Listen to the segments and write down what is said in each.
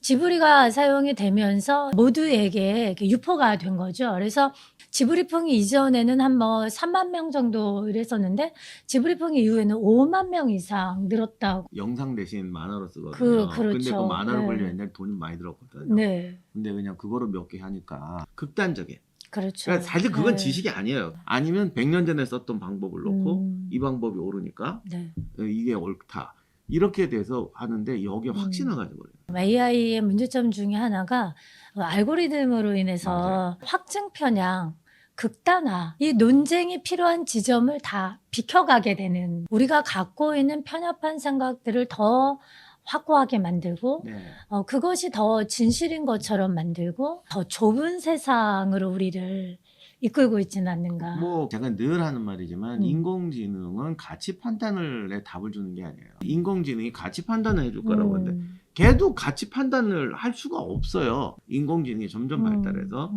지브리가 사용이 되면서 모두에게 이렇게 유포가 된 거죠. 그래서 지브리풍이 이전에는 한 뭐 3만 명 정도 이랬었는데 지브리풍 이후에는 5만 명 이상 늘었다고. 영상 대신 만화로 쓰거든요. 근데 그 그렇죠. 만화로 네. 보려 옛날에 돈이 많이 들었거든요. 네. 근데 그냥 그거로 몇 개 하니까 극단적이에요. 그렇죠. 그러니까 사실 그건 네. 지식이 아니에요. 아니면 100년 전에 썼던 방법을 놓고 이 음. 방법이 옳으니까 네. 이게 옳다. 이렇게 돼서 하는데 여기에 확신을 가져버려요. AI의 문제점 중에 하나가 알고리즘으로 인해서 맞아요. 확증 편향, 극단화, 이 논쟁이 필요한 지점을 다 비켜가게 되는, 우리가 갖고 있는 편협한 생각들을 더 확고하게 만들고 네. 그것이 더 진실인 것처럼 만들고 더 좁은 세상으로 우리를 이끌고 있지는 않는가. 뭐 제가 늘 하는 말이지만 음. 인공지능은 가치 판단을 답을 주는 게 아니에요. 인공지능이 가치 판단을 해줄 거라고 하는데 음. 걔도 가치 판단을 할 수가 없어요. 인공지능이 점점 발달해서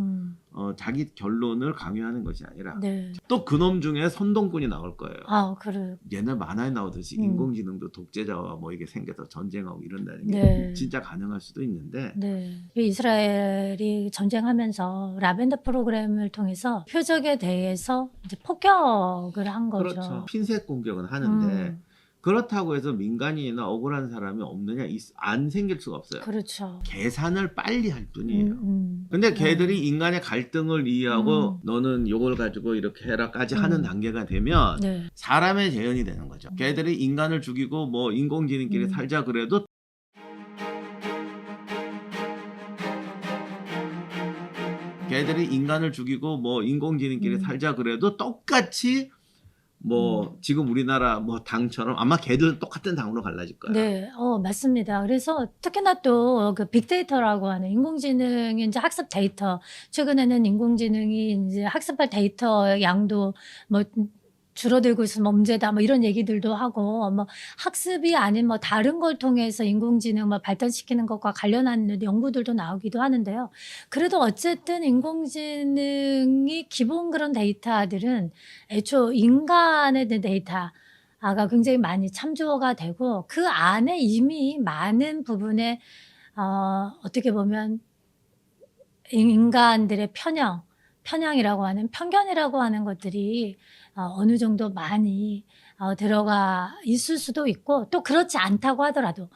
자기 결론을 강요하는 것이 아니라 네. 또 그놈 중에 선동꾼이 나올 거예요. 그래. 옛날 만화에 나오듯이 음. 인공지능도 독재자와 뭐 이게 생겨서 전쟁하고 이런다는 게 네. 진짜 가능할 수도 있는데 네. 이스라엘이 전쟁하면서 라벤더 프로그램을 통해서 표적에 대해서 이제 폭격을 한 거죠. 그렇죠. 핀셋 공격은 하는데 음. 그렇다고 해서 민간인이나 억울한 사람이 없느냐? 안 생길 수가 없어요. 그렇죠. 계산을 빨리 할 뿐이에요. 음. 근데 걔들이 인간의 갈등을 이해하고 너는 요걸 가지고 이렇게 해라까지 하는 단계가 되면 네. 사람의 재현이 되는 거죠. 걔들이 인간을 죽이고 뭐 인공지능끼리 살자 그래도 걔들이 인간을 죽이고 뭐 인공지능끼리 살자 그래도 똑같이 뭐 지금 우리나라 뭐 당처럼 아마 걔들은 똑같은 당으로 갈라질 거야. 네, 맞습니다. 그래서 특히나 또 그 빅데이터라고 하는 인공지능의 이제 학습 데이터, 최근에는 인공지능이 이제 학습할 데이터 양도 뭐 줄어들고 있어서 문제다, 뭐 이런 얘기들도 하고, 뭐 학습이 아닌 뭐 다른 걸 통해서 인공지능 뭐 발전시키는 것과 관련한 연구들도 나오기도 하는데요. 그래도 어쨌든 인공지능이 기본 그런 데이터들은 애초 인간의 데이터가 굉장히 많이 참조가 되고 그 안에 이미 많은 부분에 어떻게 보면 인간들의 편향이라고 하는 편견이라고 하는 것들이 어느 정도 많이 들어가 있을 수도 있고, 또 그렇지 않다고 하더라도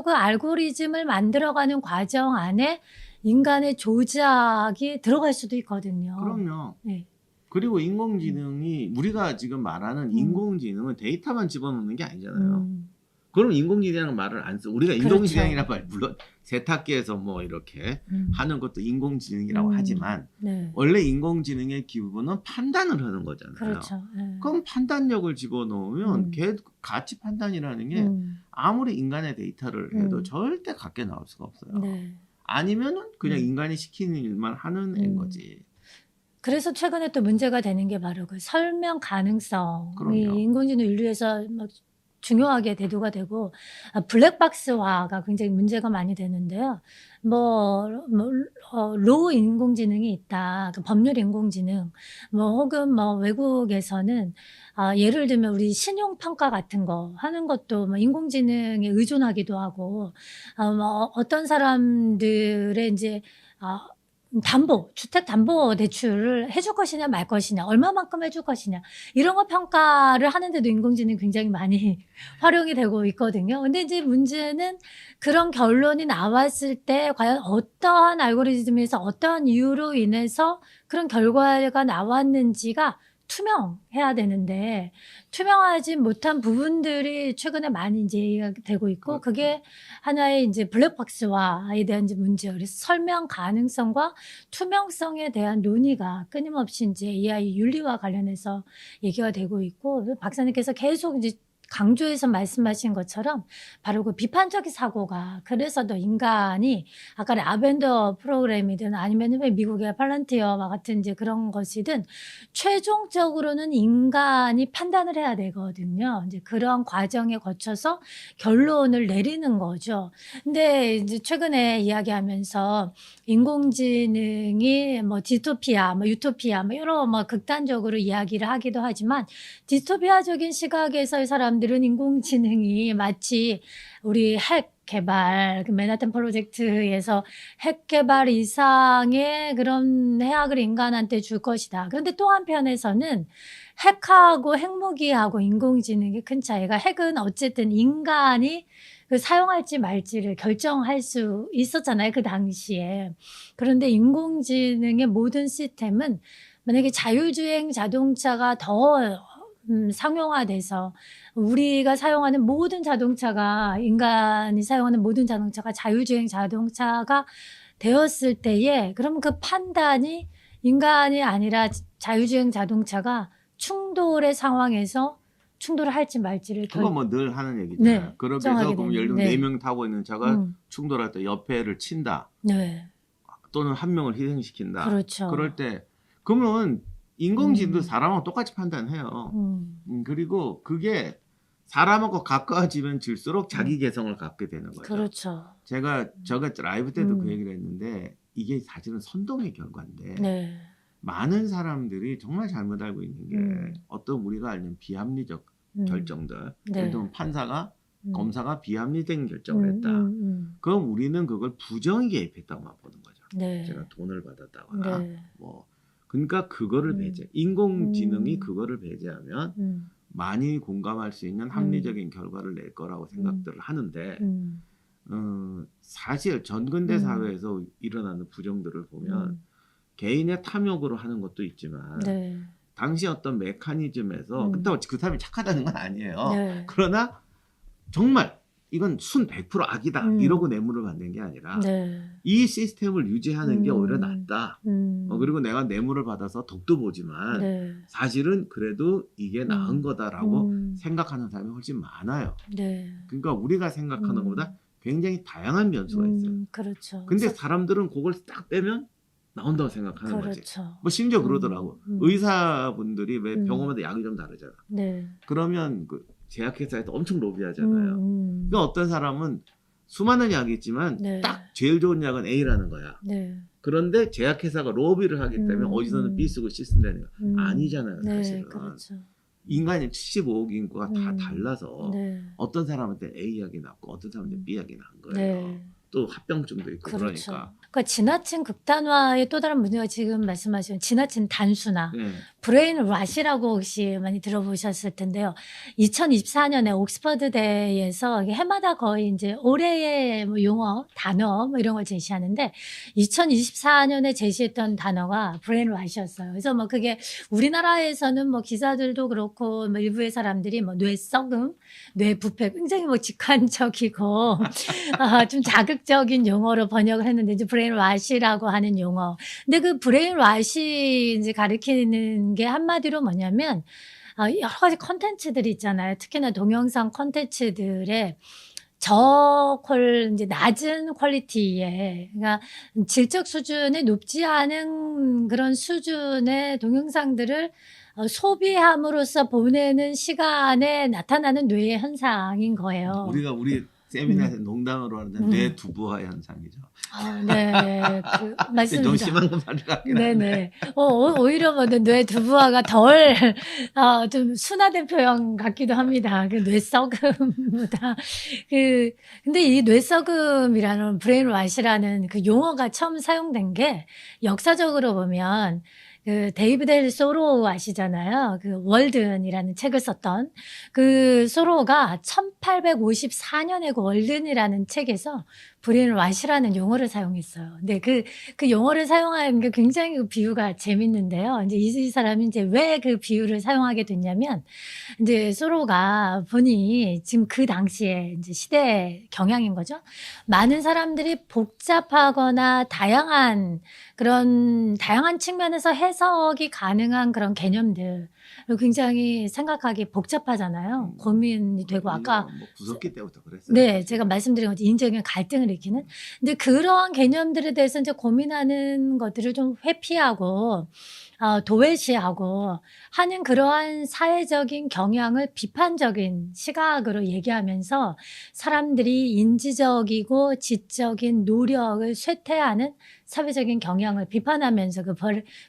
그 알고리즘을 만들어가는 과정 안에 인간의 조작이 들어갈 수도 있거든요. 그럼요. 네. 그리고 인공지능이 우리가 지금 말하는 인공지능은 데이터만 집어넣는 게 아니잖아요. 그럼 인공지능이라는 말을 안 써. 우리가 그렇죠. 인공지능이라는 말 물론 세탁기에서 뭐 이렇게 하는 것도 인공지능이라고 하지만 네. 원래 인공지능의 기본은 판단을 하는 거잖아요. 그렇죠. 네. 그럼 판단력을 집어넣으면 걔 가치 판단이라는 게 아무리 인간의 데이터를 해도 절대 같게 나올 수가 없어요. 네. 아니면은 그냥 인간이 시키는 일만 하는 애인 거지. 그래서 최근에 또 문제가 되는 게 바로 그 설명 가능성이 그럼요. 인공지능 인류에서 뭐 중요하게 대두가 되고 블랙박스화가 굉장히 문제가 많이 되는데요. 로 인공지능이 있다. 그 법률 인공지능, 뭐 혹은 뭐 외국에서는 예를 들면 우리 신용평가 같은 거 하는 것도 뭐 인공지능에 의존하기도 하고, 뭐 어떤 사람들의 이제 주택 담보 대출을 해줄 것이냐 말 것이냐, 얼마만큼 해줄 것이냐, 이런 거 평가를 하는데도 인공지능이 굉장히 많이 활용이 되고 있거든요. 근데 이제 문제는 그런 결론이 나왔을 때 과연 어떠한 알고리즘에서 어떠한 이유로 인해서 그런 결과가 나왔는지가 투명해야 되는데, 투명하지 못한 부분들이 최근에 많이 이제 얘기가 되고 있고, 그게 하나의 이제 블랙박스화에 대한 이제 문제예요. 그래서 설명 가능성과 투명성에 대한 논의가 끊임없이 이제 AI 윤리와 관련해서 얘기가 되고 있고, 박사님께서 계속 이제 강조해서 말씀하신 것처럼 바로 그 비판적인 사고가, 그래서 더 인간이 아까 라벤더 프로그램이든 아니면 미국의 팔런티어와 같은 이제 그런 것이든 최종적으로는 인간이 판단을 해야 되거든요. 이제 그런 과정에 거쳐서 결론을 내리는 거죠. 근데 이제 최근에 이야기하면서 인공지능이 뭐 디스토피아, 뭐 유토피아, 뭐 여러 뭐 극단적으로 이야기를 하기도 하지만, 디스토피아적인 시각에서의 사람들은 인공지능이 마치 우리 핵 개발, 그 맨하탄 프로젝트에서 핵 개발 이상의 그런 해악을 인간한테 줄 것이다. 그런데 또 한편에서는 핵하고 핵무기하고 인공지능의 큰 차이가, 핵은 어쨌든 인간이 그 사용할지 말지를 결정할 수 있었잖아요, 그 당시에. 그런데 인공지능의 모든 시스템은 만약에 자율주행 자동차가 더 상용화돼서 우리가 사용하는 모든 자동차가, 인간이 사용하는 모든 자동차가 자율주행 자동차가 되었을 때에, 그럼 그 판단이 인간이 아니라 자율주행 자동차가 충돌의 상황에서 충돌을 할지 말지를 그거 뭐 늘 하는 얘기잖아요. 네, 그렇게 정하게 해서 그럼 예를 들면 되는. 네. 4명 타고 있는 차가 음. 충돌할 때 옆에를 친다. 네, 또는 한 명을 희생시킨다. 그렇죠. 그럴 때 그러면 인공지능도 음. 사람하고 똑같이 판단해요. 음. 그리고 그게 사람하고 가까워지면 질수록 자기 개성을 갖게 되는 거죠. 그렇죠. 제가 라이브 때도 그 음. 얘기를 했는데 이게 사실은 선동의 결과인데 네. 많은 사람들이 정말 잘못 알고 있는 게 음. 어떤 우리가 알는 비합리적 결정들. 네. 예를 들면 판사가 음. 검사가 비합리적인 결정을 했다. 그럼 우리는 그걸 부정이 개입했다고만 보는 거죠. 네. 제가 돈을 받았다거나 네. 뭐 그러니까 그거를 배제. 인공지능이 그거를 배제하면 많이 공감할 수 있는 합리적인 결과를 낼 거라고 생각들을 하는데 사실 전근대 사회에서 일어나는 부정들을 보면 개인의 탐욕으로 하는 것도 있지만 네. 당시 어떤 메커니즘에서 그렇다고 그 사람이 착하다는 건 아니에요. 네. 그러나 정말 이건 순 100% 악이다 이러고 뇌물을 받는 게 아니라 네. 이 시스템을 유지하는 게 오히려 낫다. 그리고 내가 뇌물을 받아서 덕도 보지만 네. 사실은 그래도 이게 나은 거다라고 생각하는 사람이 훨씬 많아요. 네. 그러니까 우리가 생각하는 것보다 굉장히 다양한 변수가 있어요. 그렇죠. 근데 사람들은 그걸 딱 빼면 나온다고 생각하는 거지. 그렇죠. 뭐 심지어 그러더라고. 의사분들이 왜 병원마다 약이 좀 다르잖아. 네. 그러면 그 제약회사에서 엄청 로비하잖아요. 그러니까 어떤 사람은 수많은 약이 있지만 네. 딱 제일 좋은 약은 A라는 거야. 네. 그런데 제약회사가 로비를 하기 때문에 어디서는 B 쓰고 C 쓴다는 거 아니잖아요. 네. 사실은. 그렇죠. 인간이 75억 인구가 다 달라서 네. 어떤 사람한테 A 약이 낫고 어떤 사람한테 B 약이 나은 거예요. 네. 또 합병증도 있고 그렇죠. 그러니까. 그러니까 지나친 극단화의 또 다른 문제가 지금 말씀하신 지나친 단순화. 네. 브레인 랏이라고 혹시 많이 들어보셨을 텐데요. 2024년에 옥스퍼드대에서 해마다 거의 이제 올해의 뭐 용어, 단어 뭐 이런 걸 제시하는데 2024년에 제시했던 단어가 브레인 랏이었어요. 그래서 뭐 그게 우리나라에서는 뭐 기자들도 그렇고 뭐 일부의 사람들이 뭐 뇌 썩음, 뇌 부패 굉장히 뭐 직관적이고 좀 자극적인 용어로 번역을 했는데 이제 브레인 왓이라고 하는 용어. 근데 그 브레인 왓이 이제 가리키는 게 한마디로 뭐냐면 여러 가지 콘텐츠들이 있잖아요. 특히나 동영상 콘텐츠들의 이제 낮은 퀄리티의, 그러니까 질적 수준이 높지 않은 그런 수준의 동영상들을 소비함으로써 보내는 시간에 나타나는 뇌의 현상인 거예요. 우리 세미나에서 농담으로 하는 뇌 두부화 현상이죠. 네, 맞습니다. 좀 심한 건 말이 같긴 네네. 한데. 오히려 뭐 뇌 두부화가 덜, 좀 순화된 표현 같기도 합니다. 그 뇌썩음보다. 근데 이 뇌썩음이라는 브레인 왓이라는 그 용어가 처음 사용된 게 역사적으로 보면 그 데이비드 헬 소로우 아시잖아요. 그 월든이라는 책을 썼던 그 소로우가 1854년에 그 월든이라는 책에서 브레인 왓이라는 용어를 사용했어요. 근데 그 용어를 사용하는 게 굉장히 그 비유가 재밌는데요. 이제 이 사람이 이제 왜 그 비유를 사용하게 됐냐면 이제 소로가 본인이 지금 그 당시에 이제 시대 경향인 거죠. 많은 사람들이 복잡하거나 다양한 측면에서 해석이 가능한 그런 개념들 굉장히 생각하기 복잡하잖아요. 고민이 되고 아까 뭐 구석기 때부터 그랬어요. 네, 제가 말씀드린 것처럼 인적인 갈등을 일으키는. 근데 그러한 개념들에 대해서 이제 고민하는 것들을 좀 회피하고 도외시하고 하는 그러한 사회적인 경향을 비판적인 시각으로 얘기하면서 사람들이 인지적이고 지적인 노력을 쇠퇴하는 사회적인 경향을 비판하면서 그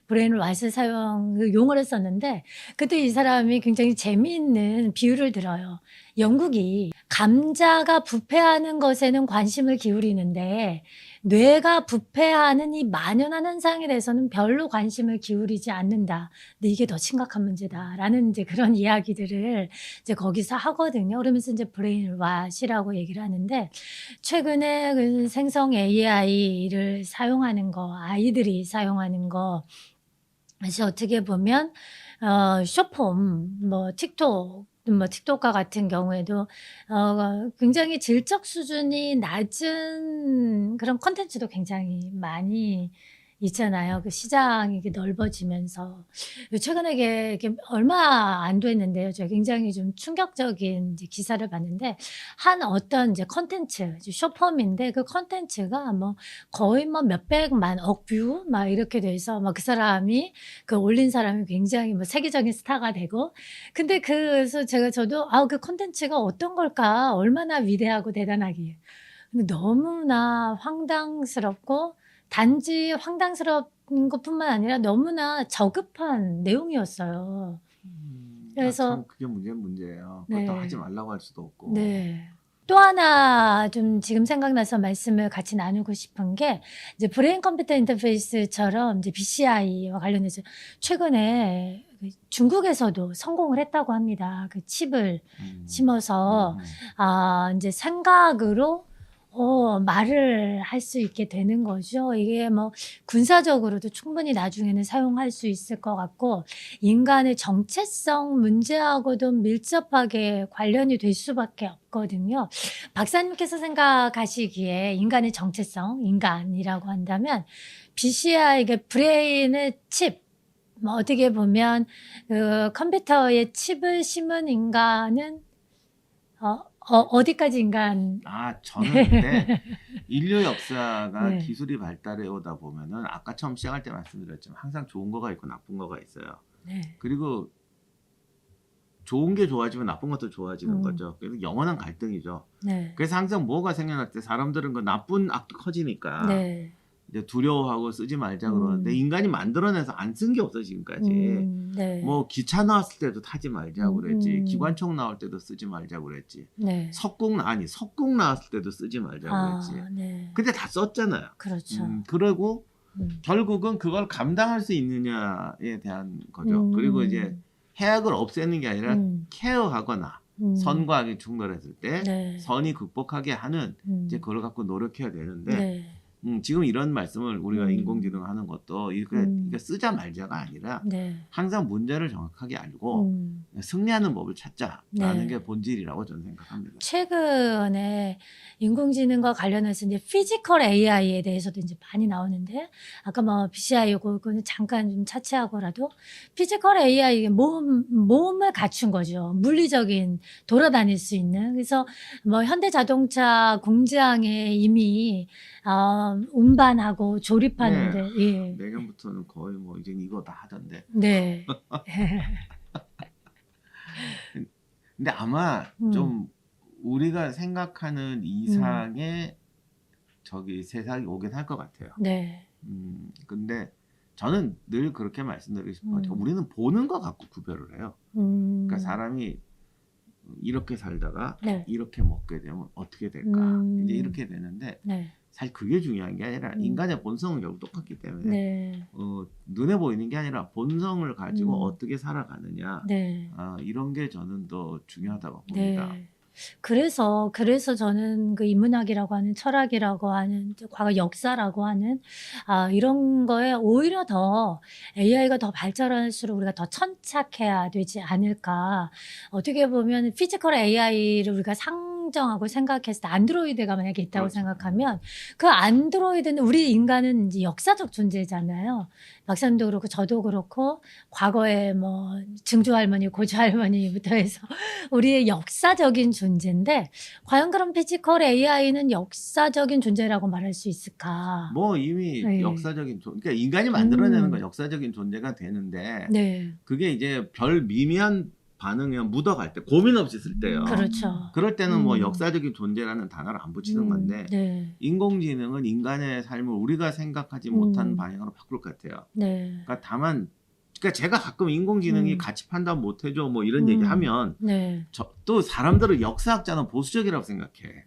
브레인 왓을 그 용어를 썼는데 그때 이 사람이 굉장히 재미있는 비유를 들어요. 영국이 감자가 부패하는 것에는 관심을 기울이는데 뇌가 부패하는 이 만연한 현상에 대해서는 별로 관심을 기울이지 않는다. 근데 이게 더 심각한 문제다라는 이제 그런 이야기들을 이제 거기서 하거든요. 그러면서 이제 브레인 왓이라고 얘기를 하는데 최근에 그 생성 AI를 사용하는 거, 아이들이 사용하는 거, 사실 어떻게 보면 숏폼, 뭐 틱톡과 같은 경우에도 굉장히 질적 수준이 낮은 그런 콘텐츠도 굉장히 많이 있잖아요. 그 시장이 이게 넓어지면서 최근에 이게 얼마 안 됐는데요. 제가 굉장히 좀 충격적인 이제 기사를 봤는데 한 어떤 이제 콘텐츠, 숏폼인데 그 콘텐츠가 뭐 거의 뭐 몇백만 억 뷰 막 이렇게 돼서 막 그 사람이 그 올린 사람이 굉장히 뭐 세계적인 스타가 되고 근데 그래서 저도 그 콘텐츠가 어떤 걸까? 얼마나 위대하고 대단하기에. 근데 너무나 황당스럽고 단지 황당스러운 것뿐만 아니라 너무나 저급한 내용이었어요. 그래서 참 그게 문제예요. 그것도 네. 하지 말라고 할 수도 없고. 네. 또 하나 좀 지금 생각나서 말씀을 같이 나누고 싶은 게 이제 브레인 컴퓨터 인터페이스처럼 이제 BCI와 관련해서 최근에 중국에서도 성공을 했다고 합니다. 그 칩을 심어서 이제 생각으로 말을 할 수 있게 되는 거죠. 이게 뭐 군사적으로도 충분히 나중에는 사용할 수 있을 것 같고 인간의 정체성 문제하고도 밀접하게 관련이 될 수밖에 없거든요. 박사님께서 생각하시기에 인간의 정체성, 인간이라고 한다면 BCI, 이게 브레인의 칩, 뭐 어떻게 보면 그 컴퓨터에 칩을 심은 인간은 어디까지 인간? 저는 근데 인류 역사가 네. 기술이 발달해 오다 보면은 아까 처음 시작할 때 말씀드렸지만 항상 좋은 거가 있고 나쁜 거가 있어요. 네. 그리고 좋은 게 좋아지면 나쁜 것도 좋아지는 음. 거죠. 그래서 영원한 갈등이죠. 네. 그래서 항상 뭐가 생겨날 때 사람들은 그 나쁜 악도 커지니까 네. 이제 두려워하고 쓰지 말자 그러는데 인간이 만들어내서 안 쓴 게 없어 지금까지. 네. 뭐 기차 나왔을 때도 타지 말자고 그랬지. 음. 기관총 나올 때도 쓰지 말자고 그랬지. 네. 석궁 나왔을 때도 쓰지 말자고 그랬지. 네. 근데 다 썼잖아요. 그렇죠. 그리고 음. 결국은 그걸 감당할 수 있느냐에 대한 거죠. 그리고 이제 해악을 없애는 게 아니라 케어하거나 선과 악이 충돌했을 때 네. 선이 극복하게 하는 이제 그걸 갖고 노력해야 되는데 네. 지금 이런 말씀을 우리가 인공지능 하는 것도 이게 쓰자 말자가 아니라 네. 항상 문제를 정확하게 알고 승리하는 법을 찾자라는 네. 게 본질이라고 저는 생각합니다. 최근에 인공지능과 관련해서 이제 피지컬 AI에 대해서도 이제 많이 나오는데 아까 뭐 BCI 요거는 잠깐 좀 차치하고라도 피지컬 AI 몸을 갖춘 거죠. 물리적인 돌아다닐 수 있는. 그래서 뭐 현대자동차 공장에 이미 운반하고 조립하는데 예. 내년부터는 거의 뭐 이제 이거 다 하던데. 네. 근데 아마 좀 우리가 생각하는 이상의 저기 세상이 오긴 할 것 같아요. 네. 근데 저는 늘 그렇게 말씀드리고 싶어요. 우리는 보는 거 갖고 구별을 해요. 그러니까 사람이 이렇게 살다가 네. 이렇게 먹게 되면 어떻게 될까? 이제 이렇게 되는데 네. 사실 그게 중요한 게 아니라 인간의 본성은 결국 똑같기 때문에 네. 눈에 보이는 게 아니라 본성을 가지고 어떻게 살아가느냐 네. 이런 게 저는 더 중요하다고 봅니다. 네. 그래서 저는 그 인문학이라고 하는 철학이라고 하는 과거 역사라고 하는 이런 거에 오히려 더 AI가 더 발전할수록 우리가 더 천착해야 되지 않을까. 어떻게 보면 피지컬 AI를 우리가 상정하고 생각했을 때 안드로이드가 만약에 있다고 그렇죠. 생각하면 그 안드로이드는 우리 인간은 이제 역사적 존재잖아요. 박사님도 그렇고 저도 그렇고 과거에 뭐 증조 할머니, 고조 할머니부터 해서 우리의 역사적인 존재인데 과연 그런 피지컬 AI는 역사적인 존재라고 말할 수 있을까? 뭐 이미 네. 역사적인 그러니까 인간이 만들어내는 건 역사적인 존재가 되는데 네. 그게 이제 별 미미한 반응이 묻어갈 때 고민 없이 쓸 때요. 그렇죠. 그럴 때는 뭐 역사적인 존재라는 단어를 안 붙이는 건데 네. 인공지능은 인간의 삶을 우리가 생각하지 못한 방향으로 바꿀 것 같아요. 네. 그러니까 다만 그러니까 제가 가끔 인공지능이 가치 판단 못 해줘 뭐 이런 얘기하면 네. 또 사람들은 역사학자는 보수적이라고 생각해.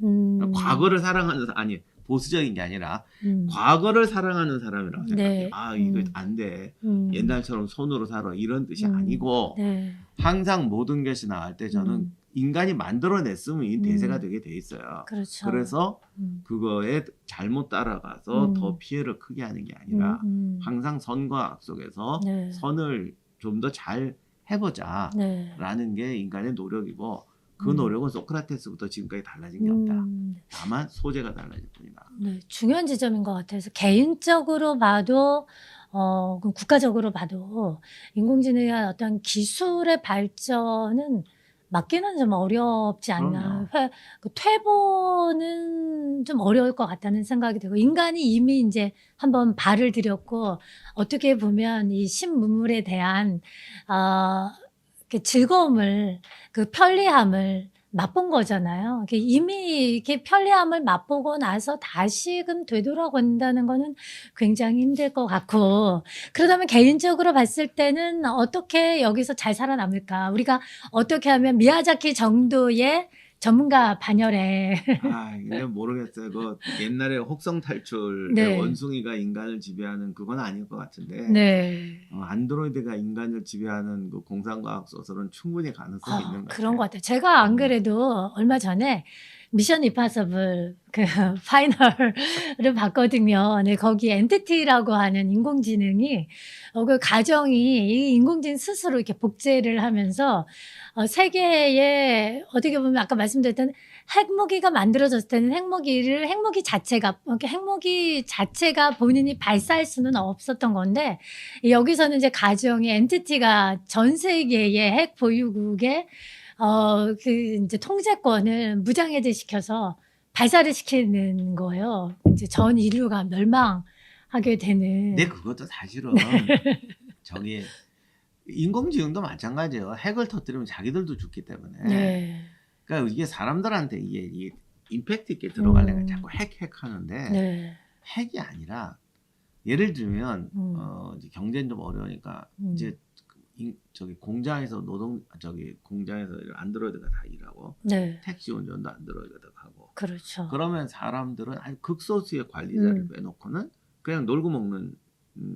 과거를 사랑하는 아니 보수적인 게 아니라 과거를 사랑하는 사람이라고 생각해. 네. 아 이거 안 돼. 옛날처럼 손으로 살아 이런 뜻이 아니고 네. 항상 모든 것이 나갈 때 저는 인간이 만들어냈으면 이 대세가 되게 돼 있어요. 그렇죠. 그래서 그거에 잘못 따라가서 더 피해를 크게 하는 게 아니라 항상 선과 악 속에서 네. 선을 좀 더 잘 해보자라는 네. 게 인간의 노력이고 그 노력은 소크라테스부터 지금까지 달라진 게 없다. 다만 소재가 달라질 뿐이다. 네, 중요한 지점인 것 같아서 개인적으로 봐도 그럼 국가적으로 봐도 인공지능의 어떤 기술의 발전은 막기는 좀 어렵지 않나. 그 퇴보는 좀 어려울 것 같다는 생각이 들고 인간이 이미 이제 한번 발을 들였고 어떻게 보면 이 신문물에 대한 그 즐거움을 그 편리함을 맛본 거잖아요. 이미 이렇게 편리함을 맛보고 나서 다시금 되돌아간다는 거는 굉장히 힘들 것 같고, 그러다면 개인적으로 봤을 때는 어떻게 여기서 잘 살아남을까? 우리가 어떻게 하면 미야자키 정도의 전문가 반열에. 아, 이게 모르겠어요. 그 옛날에 혹성 탈출의 네. 원숭이가 인간을 지배하는 그건 아닐 것 같은데. 네. 안드로이드가 인간을 지배하는 그 공상과학 소설은 충분히 가능성이 있는 것 같아요. 그런 것 같아요. 제가 안 그래도 얼마 전에 미션 임파서블 그 파이널을 봤거든요. 네, 거기 엔티티라고 하는 인공지능이 그 가정이 이 인공지능 스스로 이렇게 복제를 하면서 세계에 어떻게 보면 아까 말씀드렸던 핵무기가 만들어졌을 때는 핵무기 자체가 본인이 발사할 수는 없었던 건데 여기서는 이제 가정이 엔티티가 전 세계의 핵 보유국의 그 이제 통제권을 무장해제 시켜서 발사를 시키는 거예요. 이제 전 인류가 멸망하게 되는. 근데 그것도 사실은 저기 인공지능도 마찬가지예요. 핵을 터뜨리면 자기들도 죽기 때문에. 네. 그러니까 이게 사람들한테 이게 임팩트 있게 들어가려면 자꾸 핵 하는데 네. 핵이 아니라 예를 들면 이제 경제는 좀 어려우니까 이제 저기 공장에서 공장에서 안드로이드가 다 일하고 네. 택시 운전도 안드로이드가 하고 그렇죠. 그러면 사람들은 아주 극소수의 관리자를 빼놓고는 그냥 놀고 먹는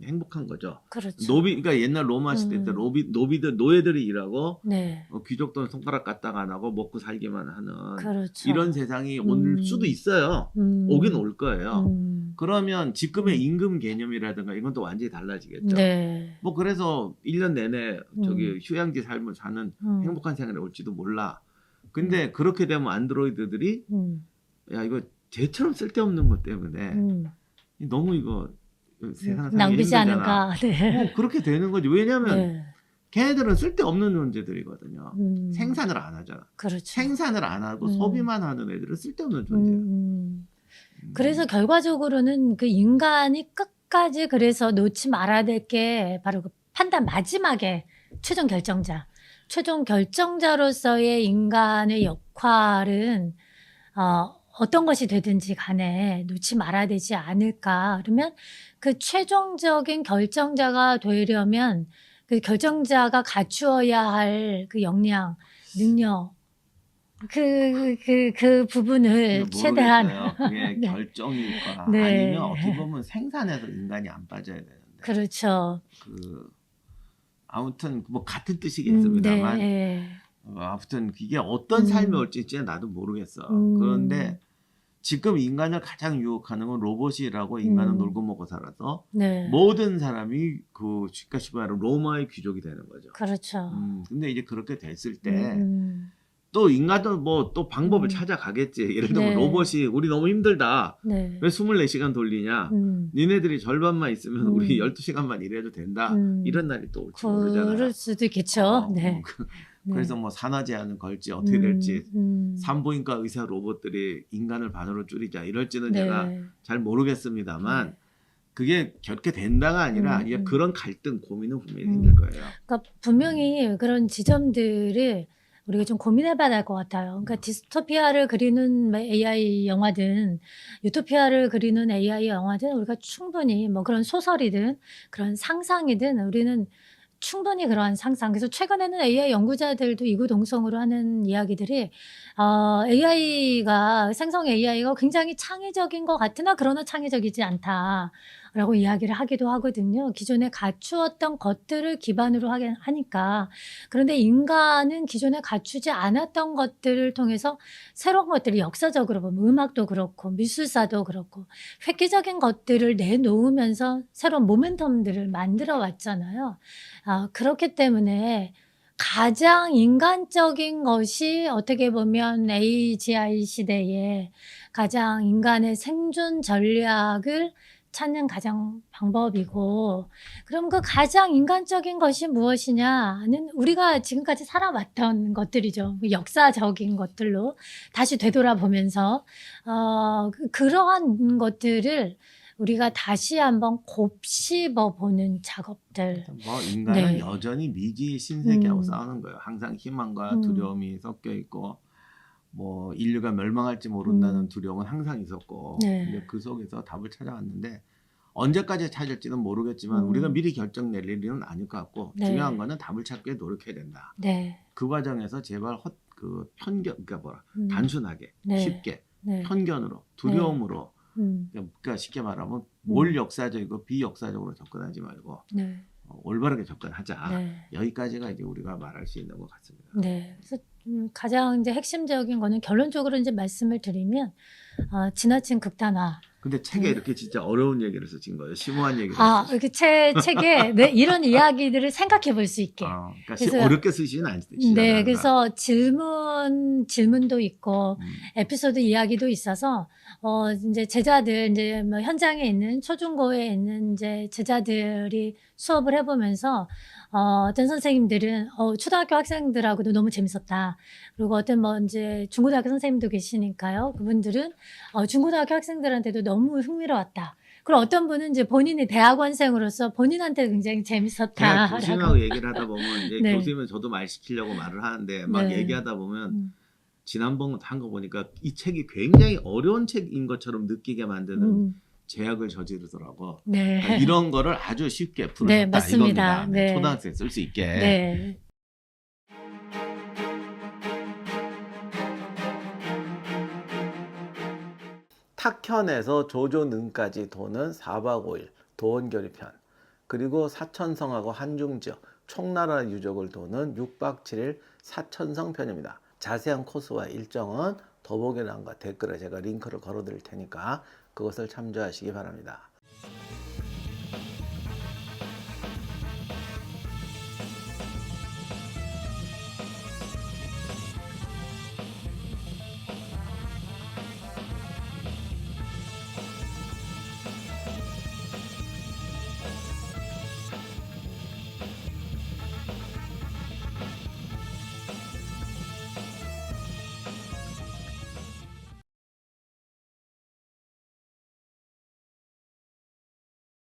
행복한 거죠. 그렇죠. 그러니까 옛날 로마 시대 때 노예들이 일하고 네. 귀족들은 손가락 까딱 안 하고 먹고 살기만 하는 그렇죠. 이런 세상이 올 수도 있어요. 오긴 올 거예요. 그러면 지금의 임금 개념이라든가 이건 또 완전히 달라지겠죠. 네. 뭐 그래서 1년 내내 저기 휴양지 삶을 사는 행복한 생활이 올지도 몰라. 근데 그렇게 되면 안드로이드들이 야 이거 쟤처럼 쓸데없는 것 때문에 너무 이거 세상 살기 낭비지 힘들잖아. 않을까. 네. 그렇게 되는 거지. 왜냐하면 네. 걔네들은 쓸데없는 존재들이거든요. 생산을 안 하잖아. 그렇죠. 생산을 안 하고 소비만 하는 애들은 쓸데없는 존재야. 그래서 결과적으로는 그 인간이 끝까지 그래서 놓지 말아야 될 게 바로 그 판단 마지막에 최종 결정자로서의 인간의 역할은 어떤 것이 되든지 간에 놓지 말아야 되지 않을까. 그러면 그 최종적인 결정자가 되려면 그 결정자가 갖추어야 할 그 역량, 능력, 그 부분을 최대한. 그게 네. 결정일까 네. 아니면 어떻게 보면 생산해서 인간이 안 빠져야 되는데. 그렇죠. 아무튼 뭐 같은 뜻이겠습니다만 네. 아무튼 이게 어떤 삶이 올지 나도 모르겠어. 그런데 지금 인간을 가장 유혹하는 건 로봇이라고 인간은 놀고 먹고 살아서 네. 모든 사람이 쉽게 말하면 로마의 귀족이 되는 거죠. 그렇죠. 근데 이제 그렇게 됐을 때 또 인간도 뭐 또 방법을 찾아가겠지. 예를 들면 네. 로봇이 우리 너무 힘들다. 네. 왜 24시간 돌리냐. 니네들이 절반만 있으면 우리 12시간만 일해도 된다. 이런 날이 또 올지 모르잖아요. 그럴 수도 있겠죠. 네. 그래서 뭐 산화 제한을 걸지 어떻게 될지 산부인과 의사 로봇들이 인간을 반으로 줄이자 이럴지는 네. 제가 잘 모르겠습니다만 그게 그렇게 된다가 아니라 이게 그런 갈등 고민은 분명히 생길 거예요. 그러니까 분명히 그런 지점들을 우리가 좀 고민해봐야 될 것 같아요. 그러니까 디스토피아를 그리는 AI 영화든 유토피아를 그리는 AI 영화든 우리가 충분히 뭐 그런 소설이든 그런 상상이든 우리는 충분히 그러한 상상. 그래서 최근에는 AI 연구자들도 이구동성으로 하는 이야기들이 AI가 생성 AI가 굉장히 창의적인 것 같으나 그러나 창의적이지 않다라고 이야기를 하기도 하거든요. 기존에 갖추었던 것들을 기반으로 하니까. 그런데 인간은 기존에 갖추지 않았던 것들을 통해서 새로운 것들이 역사적으로 보면 음악도 그렇고 미술사도 그렇고 획기적인 것들을 내놓으면서 새로운 모멘텀들을 만들어 왔잖아요. 그렇기 때문에 가장 인간적인 것이 어떻게 보면 AGI 시대에 가장 인간의 생존 전략을 찾는 가장 방법이고, 그럼 그 가장 인간적인 것이 무엇이냐는 우리가 지금까지 살아왔던 것들이죠. 역사적인 것들로 다시 되돌아보면서 그러한 것들을 우리가 다시 한번 곱씹어 보는 작업들. 뭐 인간은 네. 여전히 미지의 신세계하고 싸우는 거예요. 항상 희망과 두려움이 섞여 있고, 뭐 인류가 멸망할지 모른다는 두려움은 항상 있었고, 네. 근데 그 속에서 답을 찾아왔는데 언제까지 찾을지는 모르겠지만 우리가 미리 결정 낼 일은 아닐 것 같고, 네. 중요한 거는 답을 찾기 위해 노력해야 된다. 네. 그 과정에서 제발 그 편견, 그러니까 단순하게, 네. 쉽게, 네. 편견으로, 두려움으로, 네. 그러니까 쉽게 말하면 뭘 역사적이고 비역사적으로 접근하지 말고 네. 올바르게 접근하자. 네. 여기까지가 이제 우리가 말할 수 있는 것 같습니다. 네. 그래서 가장 이제 핵심적인 거는 결론적으로 이제 말씀을 드리면 지나친 극단화. 근데 책에 이렇게 진짜 어려운 얘기를 쓰신 거예요. 심오한 얘기를. 이렇게 책에 네, 이런 이야기들을 생각해 볼 수 있게. 그러니까 그래서 어렵게 쓰시진 않으시잖아요. 네, 그래서 질문도 있고 에피소드 이야기도 있어서 이제 제자들 이제 뭐 현장에 있는 초중고에 있는 이제 제자들이 수업을 해보면서 어떤 선생님들은 초등학교 학생들하고도 너무 재밌었다. 그리고 어떤 뭐 이제 중고등학교 선생님도 계시니까요. 그분들은 중고등학교 학생들한테도 너무 흥미로웠다. 그리고 어떤 분은 이제 본인이 대학원생으로서 본인한테 굉장히 재밌었다. 교수님하고 얘기를 하다 보면 이제 네. 교수님은 저도 말 시키려고 말을 하는데 막 네. 얘기하다 보면 지난번 한 거 보니까 이 책이 굉장히 어려운 책인 것처럼 느끼게 만드는 제약을 저지르더라고. 네. 그러니까 이런 거를 아주 쉽게 네, 풀어줬다 맞습니다. 이겁니다. 네. 초등학생 쓸 수 있게. 네. 탁현에서 조조능까지 도는 4박 5일 도원결의 편, 그리고 사천성하고 한중지역 총나라 유적을 도는 6박 7일 사천성 편입니다. 자세한 코스와 일정은 더보기란과 댓글에 제가 링크를 걸어 드릴 테니까 그것을 참조하시기 바랍니다.